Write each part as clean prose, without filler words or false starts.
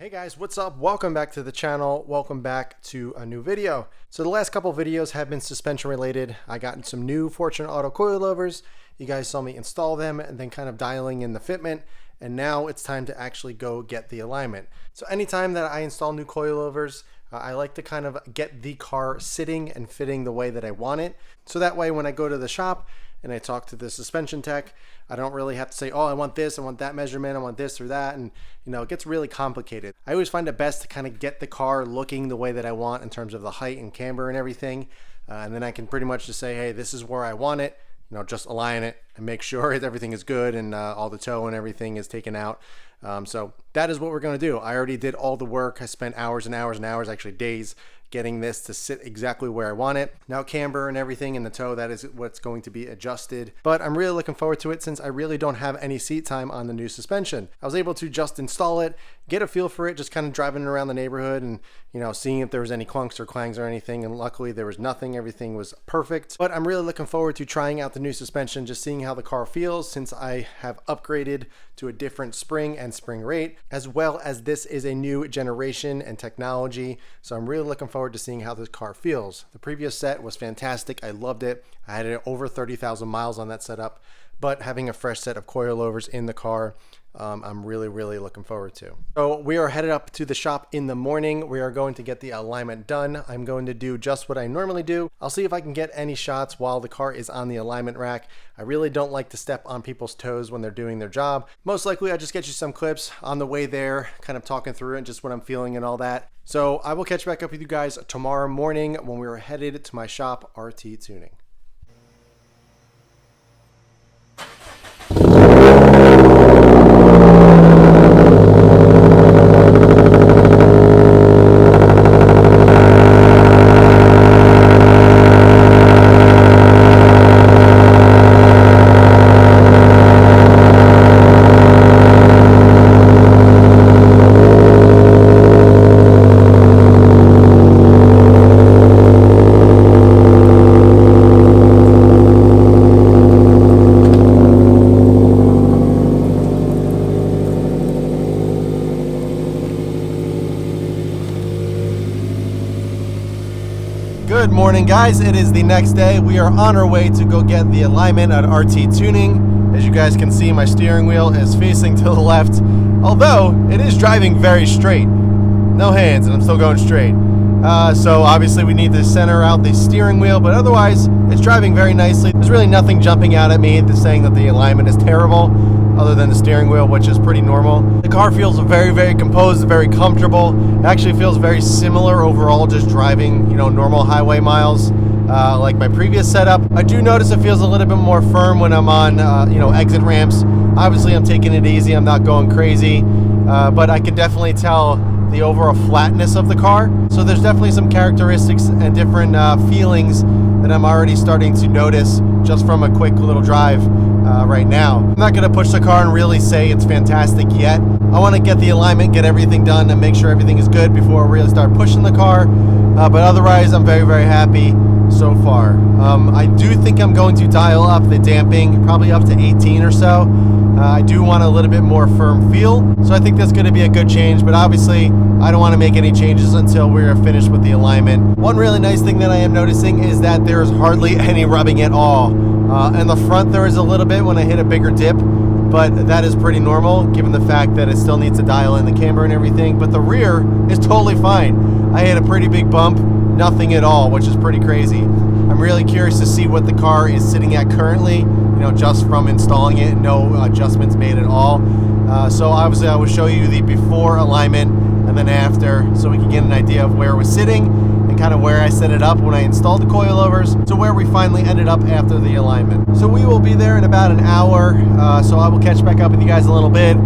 Hey guys, what's up? Welcome back to the channel. Welcome back to a new video. So the last couple videos have been suspension related. I got some new Fortune Auto coilovers. You guys saw me install them and then kind of dialing in the fitment. And now it's time to actually go get the alignment. So anytime that I install new coilovers, I like to kind of get the car sitting and fitting the way that I want it. So that way when I go to the shop and I talk to the suspension tech, I don't really have to say, oh, I want this, I want that measurement, I want this or that. And it gets really complicated. I always find it best to kind of get the car looking the way that I want in terms of the height and camber and everything. And then I can pretty much just say, hey, this is where I want it. Just align it and make sure everything is good and all the toe and everything is taken out. So that is what we're going to do. I already did all the work. I spent hours and hours and hours, actually days, getting this to sit exactly where I want it. Now camber and everything in the toe, that is what's going to be adjusted. But I'm really looking forward to it since I really don't have any seat time on the new suspension. I was able to just install it, get a feel for it, just kind of driving around the neighborhood and seeing if there was any clunks or clangs or anything. And luckily there was nothing, everything was perfect. But I'm really looking forward to trying out the new suspension, just seeing how the car feels since I have upgraded to a different spring and spring rate, as well as this is a new generation and technology. So I'm really looking forward to seeing how this car feels. The previous set was fantastic. I loved it. I had over 30,000 miles on that setup, but having a fresh set of coilovers in the car, I'm really looking forward to. So we are headed up to the shop in the morning. We are going to get the alignment done. I'm going to do just what I normally do. I'll see if I can get any shots while the car is on the alignment rack. I really don't like to step on people's toes when they're doing their job. Most likely I'll just get you some clips on the way there, kind of talking through it and just what I'm feeling and all that. So I will catch back up with you guys tomorrow morning when we are headed to my shop, RT Tuning. Good morning guys, it is the next day. We are on our way to go get the alignment at RT Tuning. As you guys can see, my steering wheel is facing to the left, although it is driving very straight. No hands and I'm still going straight. So obviously we need to center out the steering wheel, but otherwise it's driving very nicely. There's really nothing jumping out at me saying that the alignment is terrible, other than the steering wheel, which is pretty normal. The car feels very composed, very comfortable. It actually feels very similar overall, just driving, normal highway miles, like my previous setup. I do notice it feels a little bit more firm when I'm on, exit ramps. Obviously, I'm taking it easy. I'm not going crazy, but I can definitely tell the overall flatness of the car. So there's definitely some characteristics and different feelings that I'm already starting to notice just from a quick little drive right now. I'm not gonna push the car and really say it's fantastic yet. I wanna get the alignment, get everything done and make sure everything is good before I really start pushing the car. But otherwise, I'm very happy so far. I do think I'm going to dial up the damping, probably up to 18 or so. I do want a little bit more firm feel, so I think that's going to be a good change, but obviously I don't want to make any changes until we're finished with the alignment. One really nice thing that I am noticing is that there's hardly any rubbing at all. In the front there is a little bit when I hit a bigger dip, but that is pretty normal given the fact that it still needs to dial in the camber and everything, but the rear is totally fine. I hit a pretty big bump, nothing at all, which is pretty crazy. I'm really curious to see what the car is sitting at currently, just from installing it, no adjustments made at all. So obviously I will show you the before alignment and then after, so we can get an idea of where it was sitting and kind of where I set it up when I installed the coilovers to where we finally ended up after the alignment. So we will be there in about an hour, so I will catch back up with you guys a little bit.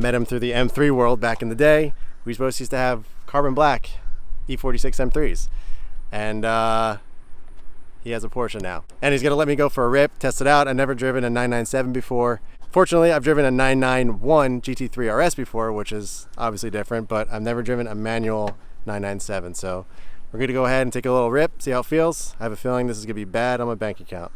met him through the M3 world back in the day. We both used to have carbon black E46 M3s. And he has a Porsche now. And he's gonna let me go for a rip, test it out. I've never driven a 997 before. Fortunately, I've driven a 991 GT3 RS before, which is obviously different, but I've never driven a manual 997. So we're gonna go ahead and take a little rip, see how it feels. I have a feeling this is gonna be bad on my bank account.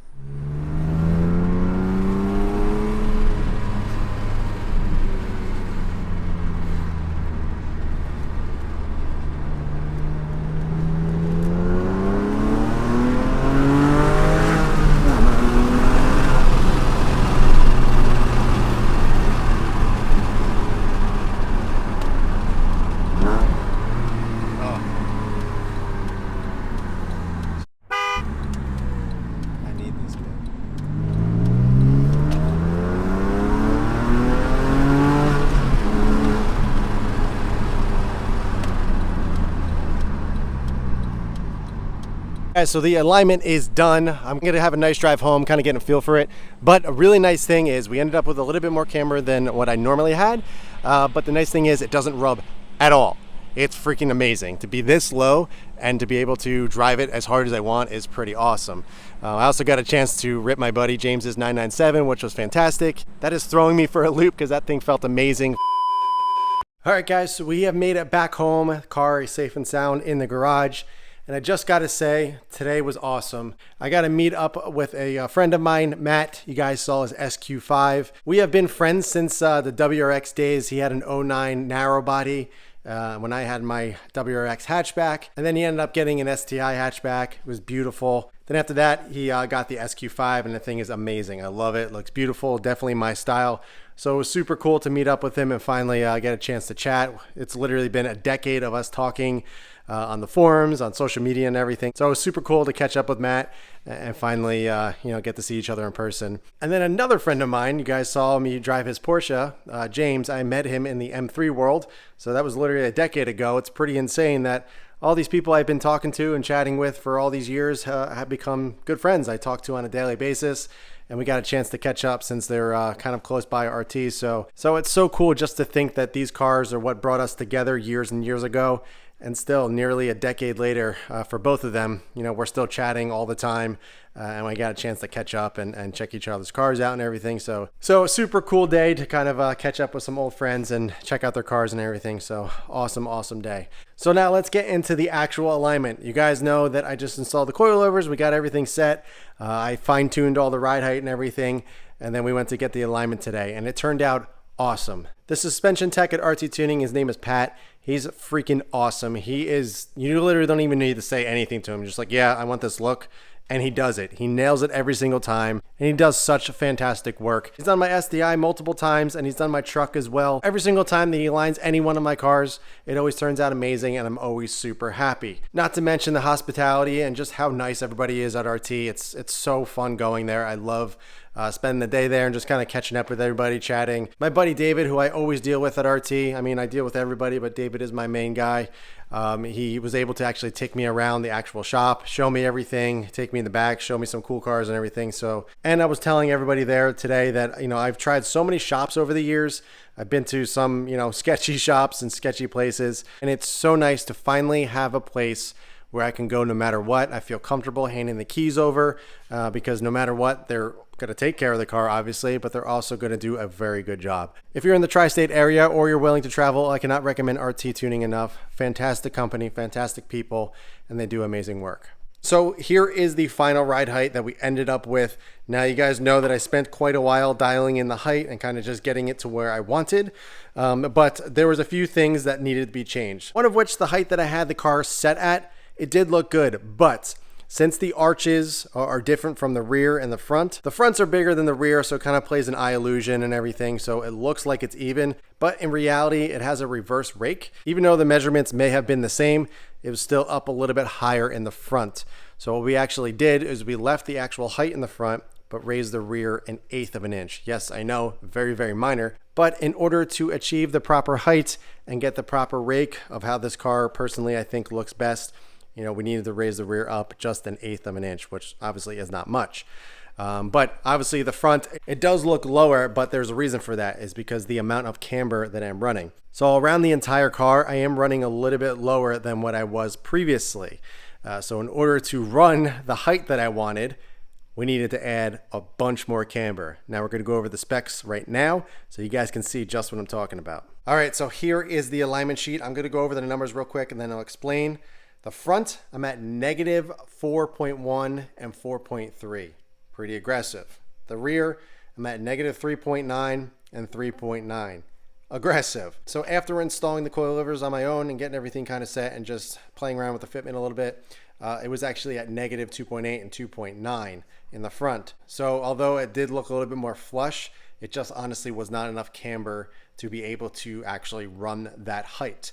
Guys, so the alignment is done. I'm gonna have a nice drive home, kind of getting a feel for it. But a really nice thing is we ended up with a little bit more camber than what I normally had. But the nice thing is it doesn't rub at all. It's freaking amazing. To be this low and to be able to drive it as hard as I want is pretty awesome. I also got a chance to rip my buddy James's 997, which was fantastic. That is throwing me for a loop because that thing felt amazing. All right, guys, so we have made it back home. Car is safe and sound in the garage. And I just got to say, today was awesome. I got to meet up with a friend of mine, Matt. You guys saw his SQ5. We have been friends since the WRX days. He had an '09 narrow body when I had my WRX hatchback. And then he ended up getting an STI hatchback. It was beautiful. Then after that, he got the SQ5, and the thing is amazing. I love it. It looks beautiful. Definitely my style. So it was super cool to meet up with him and finally get a chance to chat. It's literally been a decade of us talking on the forums, on social media and everything. So it was super cool to catch up with Matt and finally, get to see each other in person. And then another friend of mine, you guys saw me drive his Porsche, James. I met him in the M3 world. So that was literally a decade ago. It's pretty insane that all these people I've been talking to and chatting with for all these years have become good friends I talk to on a daily basis. And we got a chance to catch up since they're kind of close by RT. So it's so cool just to think that these cars are what brought us together years and years ago. And still nearly a decade later for both of them, we're still chatting all the time. And we got a chance to catch up and check each other's cars out and everything. So a super cool day to kind of catch up with some old friends and check out their cars and everything. So awesome day. So now let's get into the actual alignment. You guys know that I just installed the coilovers. We got everything set. I fine-tuned all the ride height and everything. And then we went to get the alignment today. And it turned out awesome. The suspension tech at RT Tuning, his name is Pat. He's freaking awesome. You literally don't even need to say anything to him. Just like, yeah, I want this look. And he does it. He nails it every single time. And he does such fantastic work. He's done my STI multiple times and he's done my truck as well. Every single time that he aligns any one of my cars, it always turns out amazing and I'm always super happy. Not to mention the hospitality and just how nice everybody is at RT. It's so fun going there. I love spending the day there and just kind of catching up with everybody, chatting. My buddy David, who I always deal with at RT. I mean, I deal with everybody, but David is my main guy. He was able to actually take me around the actual shop, show me everything, take me in the back, show me some cool cars and everything. And I was telling everybody there today that, I've tried so many shops over the years. I've been to some, sketchy shops and sketchy places. And it's so nice to finally have a place where I can go no matter what. I feel comfortable handing the keys over because no matter what, they're going to take care of the car, obviously, but they're also going to do a very good job. If you're in the tri-state area or you're willing to travel, I cannot recommend RT Tuning enough. Fantastic company, fantastic people, and they do amazing work. So here is the final ride height that we ended up with. Now you guys know that I spent quite a while dialing in the height and kind of just getting it to where I wanted. But there was a few things that needed to be changed. One of which, the height that I had the car set at, it did look good, but since the arches are different from the rear and the fronts are bigger than the rear, so it kind of plays an eye illusion and everything, so it looks like it's even, but in reality, it has a reverse rake. Even though the measurements may have been the same, it was still up a little bit higher in the front. So what we actually did is we left the actual height in the front, but raised the rear 1/8 of an inch. Yes, I know, very, very minor, but in order to achieve the proper height and get the proper rake of how this car personally I think looks best, we needed to raise the rear up just 1/8 of an inch, which obviously is not much. But obviously the front, it does look lower, but there's a reason for that, is because the amount of camber that I'm running. So around the entire car, I am running a little bit lower than what I was previously. So in order to run the height that I wanted, we needed to add a bunch more camber. Now we're going to go over the specs right now so you guys can see just what I'm talking about. All right, so here is the alignment sheet. I'm going to go over the numbers real quick and then I'll explain. The front, I'm at negative 4.1 and 4.3. Pretty aggressive. The rear, I'm at negative 3.9 and 3.9. Aggressive. So after installing the coilovers on my own and getting everything kind of set and just playing around with the fitment a little bit, it was actually at negative 2.8 and 2.9 in the front. So although it did look a little bit more flush, it just honestly was not enough camber to be able to actually run that height.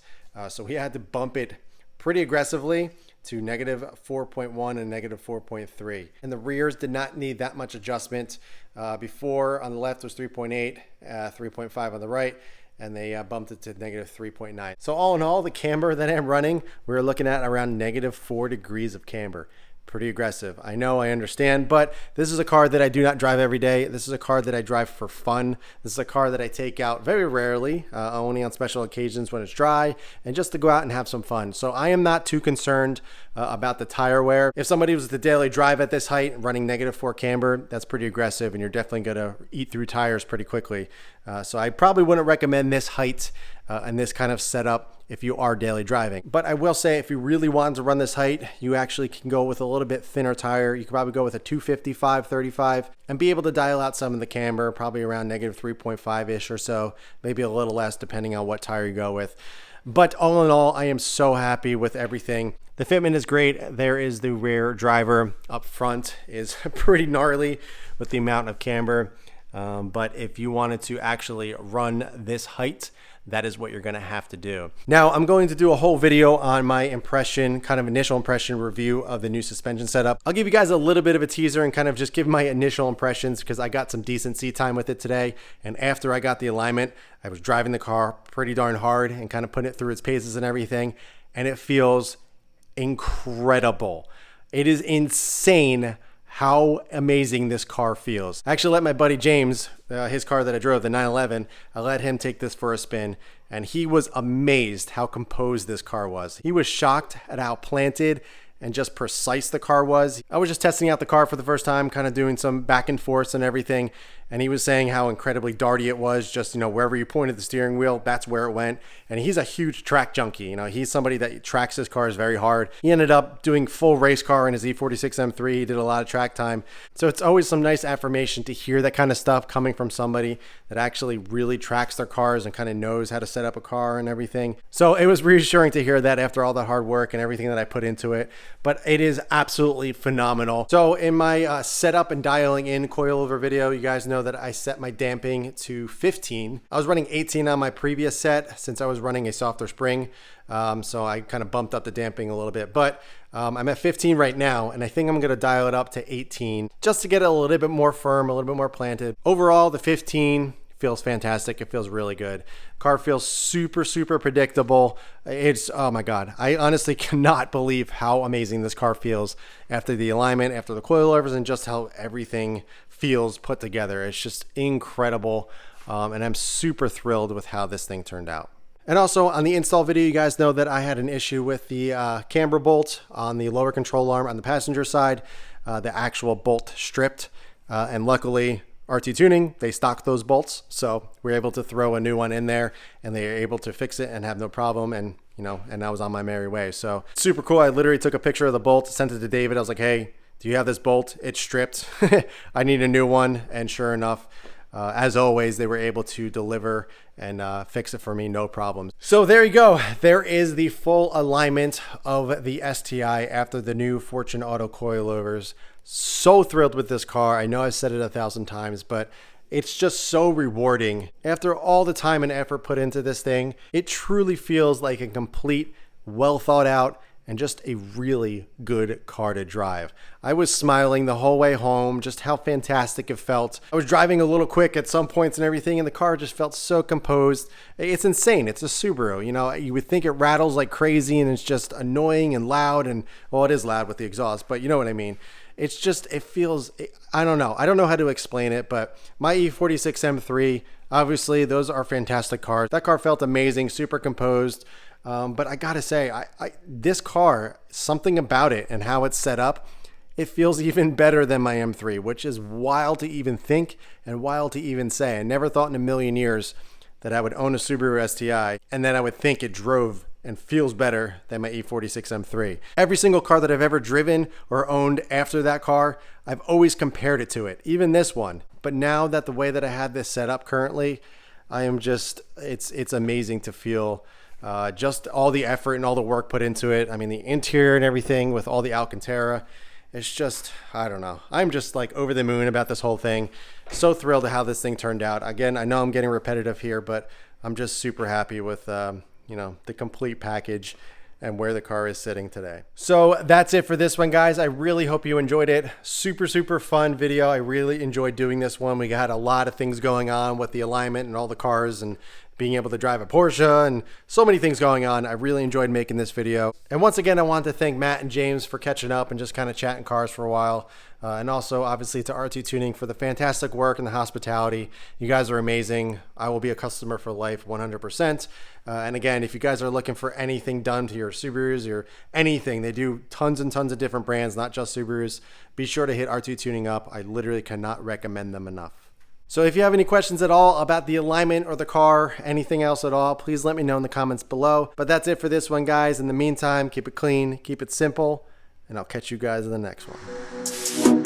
So we had to bump it pretty aggressively to negative 4.1 and negative 4.3. And the rears did not need that much adjustment. Before on the left was 3.8, 3.5 on the right, and they bumped it to negative 3.9. So all in all, the camber that I'm running, we're looking at around negative 4 degrees of camber. Pretty aggressive. I know, I understand, but this is a car that I do not drive every day. This is a car that I drive for fun. This is a car that I take out very rarely, only on special occasions when it's dry, and just to go out and have some fun. So I am not too concerned about the tire wear. If somebody was to daily drive at this height, running negative 4 camber, that's pretty aggressive, and you're definitely gonna eat through tires pretty quickly. So I probably wouldn't recommend this height and this kind of setup if you are daily driving. But I will say, if you really want to run this height, you actually can go with a little bit thinner tire. You could probably go with a 255 35 and be able to dial out some of the camber, probably around negative 3.5-ish or so, maybe a little less depending on what tire you go with. But all in all, I am so happy with everything. The fitment is great. There is the rear driver. Up front is pretty gnarly with the amount of camber. But if you wanted to actually run this height, that is what you're going to have to do. Now, I'm going to do a whole video on my impression, kind of initial impression review of the new suspension setup. I'll give you guys a little bit of a teaser and kind of just give my initial impressions because I got some decent seat time with it today. And after I got the alignment, I was driving the car pretty darn hard and kind of putting it through its paces and everything. And it feels incredible. It is insane how amazing this car feels. I actually let my buddy James, his car that I drove, the 911, I let him take this for a spin, and he was amazed how composed this car was. He was shocked at how planted and just precise the car was. I was just testing out the car for the first time, kind of doing some back and forth and everything, and he was saying how incredibly darty it was. Just, you know, wherever you pointed the steering wheel, that's where it went. And he's a huge track junkie. You know, he's somebody that tracks his cars very hard. He ended up doing full race car in his E46 M3. He did a lot of track time. So it's always some nice affirmation to hear that kind of stuff coming from somebody that actually really tracks their cars and kind of knows how to set up a car and everything. So it was reassuring to hear that after all the hard work and everything that I put into it. But it is absolutely phenomenal. So in my setup and dialing in coilover video, you guys know that I set my damping to 15. I was running 18 on my previous set since I was running a softer spring. So I kind of bumped up the damping a little bit, but I'm at 15 right now, and I think I'm going to dial it up to 18 just to get it a little bit more firm, a little bit more planted. Overall, the 15 feels fantastic. It feels really good. Car feels super, super predictable. It's, oh my God. I honestly cannot believe how amazing this car feels after the alignment, after the coilovers, and just how everything feels put together. It's just incredible. And I'm super thrilled with how this thing turned out. And also on the install video, you guys know that I had an issue with the camber bolt on the lower control arm on the passenger side, the actual bolt stripped. And luckily, RT Tuning, they stocked those bolts. So we were able to throw a new one in there and they were able to fix it and have no problem. And, you know, and I was on my merry way. So super cool. I literally took a picture of the bolt, sent it to David. I was like, hey, do you have this bolt? It's stripped. I need a new one. And sure enough, as always, they were able to deliver and fix it for me, no problems. So there you go. There is the full alignment of the STI after the new Fortune Auto coilovers. So thrilled with this car. I know I've said it 1,000 times, but it's just so rewarding. After all the time and effort put into this thing, it truly feels like a complete, well thought out, and just a really good car to drive. I was smiling the whole way home, just how fantastic it felt. I was driving a little quick at some points and everything, and the car just felt so composed. It's insane. It's a Subaru. You know, you would think it rattles like crazy and it's just annoying and loud, and well, it is loud with the exhaust, but you know what I mean. It's just, it feels, I don't know how to explain it, but my E46 M3, obviously those are fantastic cars. That car felt amazing, super composed. But I gotta say, this car, something about it and how it's set up, it feels even better than my M3, which is wild to even think and wild to even say. I never thought in a million years that I would own a Subaru STI and then I would think it drove and feels better than my E46 M3. Every single car that I've ever driven or owned after that car, I've always compared it to it, even this one. But now that the way that I had this set up currently, I am just, it's amazing to feel just all the effort and all the work put into it. I mean, the interior and everything with all the Alcantara, it's just, I don't know. I'm just like over the moon about this whole thing. So thrilled to how this thing turned out. Again, I know I'm getting repetitive here, but I'm just super happy with, you know, the complete package and where the car is sitting today. So that's it for this one, guys. I really hope you enjoyed it. Super, super fun video. I really enjoyed doing this one. We got a lot of things going on with the alignment and all the cars and being able to drive a Porsche and so many things going on. I really enjoyed making this video. And once again, I want to thank Matt and James for catching up and just kind of chatting cars for a while. And also obviously to RT Tuning for the fantastic work and the hospitality. You guys are amazing. I will be a customer for life 100%. And again, if you guys are looking for anything done to your Subarus or anything, they do tons and tons of different brands, not just Subarus. Be sure to hit RT Tuning up. I literally cannot recommend them enough. So if you have any questions at all about the alignment or the car, anything else at all, please let me know in the comments below. But that's it for this one, guys. In the meantime, keep it clean, keep it simple, and I'll catch you guys in the next one.